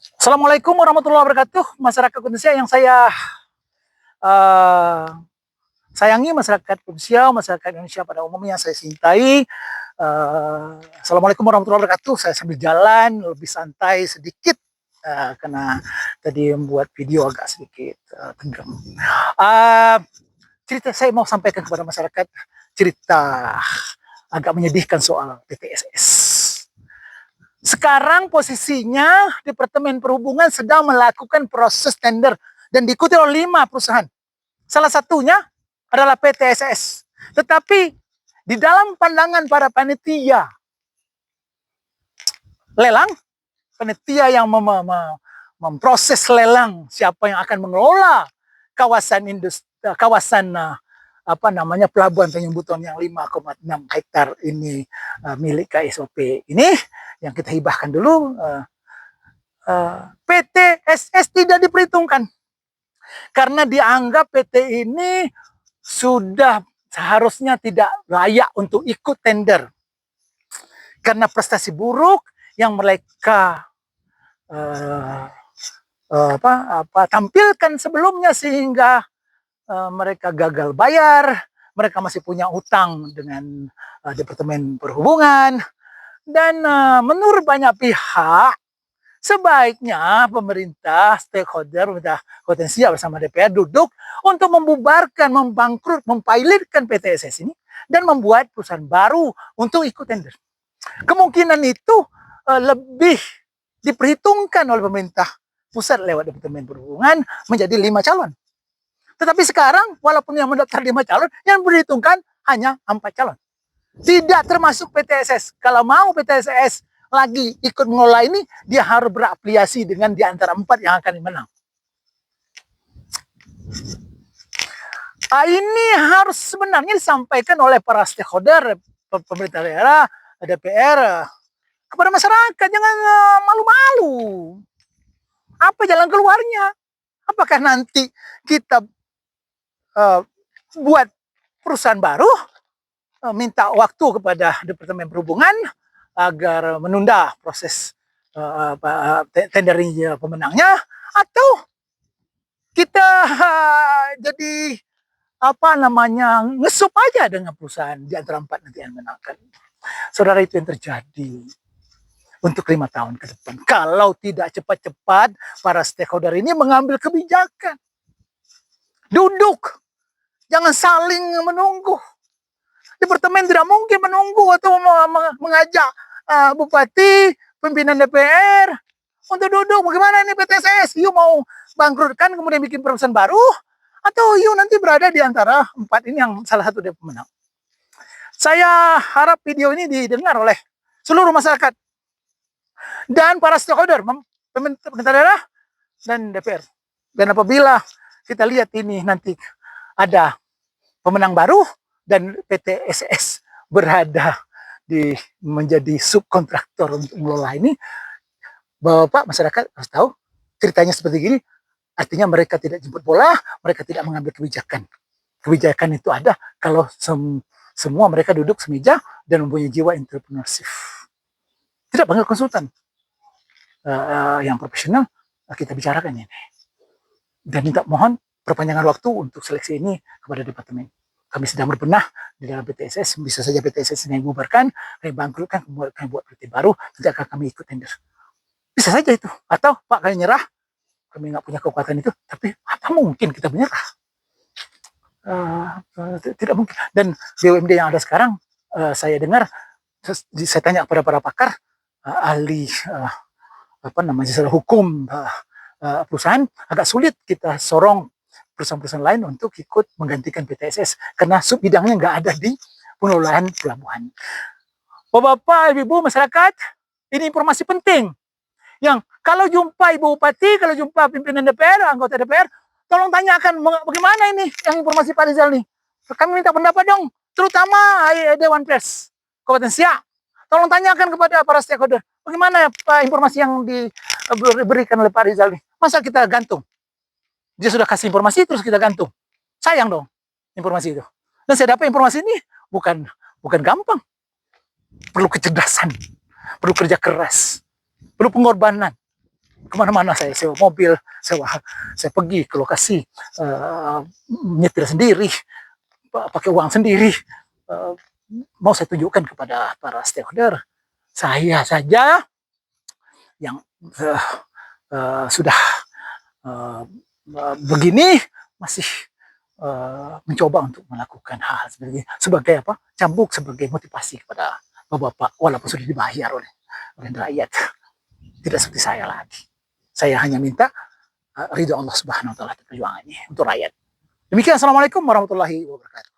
Assalamualaikum warahmatullahi wabarakatuh, masyarakat Indonesia yang saya uh, sayangi, masyarakat Indonesia pada umumnya yang saya cintai. Assalamualaikum warahmatullahi wabarakatuh. Saya sambil jalan lebih santai sedikit karena tadi membuat video agak sedikit tegang. Cerita saya mau sampaikan kepada masyarakat cerita agak menyedihkan soal PTSS. Sekarang posisinya Departemen Perhubungan sedang melakukan proses tender dan diikuti oleh 5 perusahaan. Salah satunya adalah PTSS. Tetapi di dalam pandangan para panitia lelang, panitia yang memproses lelang siapa yang akan mengelola kawasan pelabuhan Tanjung Buton yang 5,6 hektar ini milik KSOP ini yang kita hibahkan dulu. PTSS tidak diperhitungkan karena dianggap PT ini sudah seharusnya tidak layak untuk ikut tender karena prestasi buruk yang mereka tampilkan sebelumnya sehingga mereka gagal bayar, mereka masih punya utang dengan Departemen Perhubungan, dan menurut banyak pihak sebaiknya pemerintah, stakeholder, pemerintah potensial bersama DPR duduk untuk membubarkan, membangkrut, mempilotkan PTSS ini dan membuat perusahaan baru untuk ikut tender. Kemungkinan itu lebih diperhitungkan oleh pemerintah pusat lewat Departemen Perhubungan menjadi 5 calon. Tetapi sekarang walaupun yang mendaftar 5 calon, yang diperhitungkan hanya 4 calon. Tidak termasuk PTSS. Kalau mau PTSS lagi ikut mengelola ini, dia harus berafiliasi dengan di antara 4 yang akan menang. Ini harus sebenarnya disampaikan oleh para stakeholder, pemerintah daerah, DPR, kepada masyarakat. Jangan malu-malu. Apa jalan keluarnya? Apakah nanti kita buat perusahaan baru, minta waktu kepada Departemen Perhubungan agar menunda proses tendering pemenangnya, atau kita jadi ngesup aja dengan perusahaan di antara 4 nanti yang menangkan. Saudara, itu yang terjadi untuk 5 tahun ke depan. Kalau tidak cepat-cepat para stakeholder ini mengambil kebijakan. Duduk, jangan saling menunggu. Departemen tidak mungkin menunggu atau mengajak bupati, pimpinan DPR untuk duduk. Bagaimana ini PTSS? You mau bangkrutkan kemudian bikin perusahaan baru? Atau you nanti berada di antara 4 ini yang salah satu dia pemenang? Saya harap video ini didengar oleh seluruh masyarakat dan para stakeholder, pemerintah daerah dan DPR. Dan apabila kita lihat ini nanti ada pemenang baru dan PTSS berada menjadi subkontraktor untuk mengelola ini, Bapak masyarakat harus tahu ceritanya seperti gini. Artinya mereka tidak jemput bola, mereka tidak mengambil kebijakan. Kebijakan itu ada kalau semua mereka duduk semeja dan mempunyai jiwa entrepreneurship. Tidak panggil konsultan yang profesional, kita bicarakan ini. Dan minta mohon perpanjangan waktu untuk seleksi ini kepada departemen. Kami sedang berbenah di dalam PTSS, bisa saja PTSS ini dibubarkan, kami bangkrutkan, kami buat PT baru, nanti akan kami ikut tender. Bisa saja itu. Atau Pak, kami nyerah, kami nggak punya kekuatan itu, tapi apa mungkin kita menyerah? Tidak mungkin. Dan BUMD yang ada sekarang, saya dengar, saya tanya kepada para pakar, ahli secara hukum perusahaan, agak sulit kita sorong perusahaan-perusahaan lain untuk ikut menggantikan PTSS karena sub bidangnya nggak ada di pengelolaan pelabuhan. Bapak, Ibu, masyarakat, ini informasi penting yang kalau jumpa Ibu Bupati, kalau jumpa pimpinan DPR, anggota DPR, tolong tanyakan bagaimana ini yang informasi Pak Rizal nih. Kami minta pendapat dong, terutama Dewan Pers Kabupaten Siak. Tolong tanyakan kepada para stakeholder, bagaimana Pak informasi yang diberikan oleh Pak Rizal nih. Masa kita gantung? Dia sudah kasih informasi terus kita gantung. Sayang dong informasi itu. Dan saya dapat informasi ini bukan gampang. Perlu kecerdasan, perlu kerja keras, perlu pengorbanan. kemana-mana saya sewa mobil, saya pergi ke lokasi, nyetir sendiri, pakai uang sendiri. Uh, Mau saya tunjukkan kepada para stakeholder, saya saja yang sudah uh, begini masih mencoba untuk melakukan hal seperti ini sebagai apa? Cambuk, sebagai motivasi kepada bapak-bapak walaupun sudah dibayar oleh rakyat. Tidak seperti saya lagi. Saya hanya minta ridho Allah Subhanahu wa taala perjuangannya untuk rakyat. Demikian, assalamualaikum warahmatullahi wabarakatuh.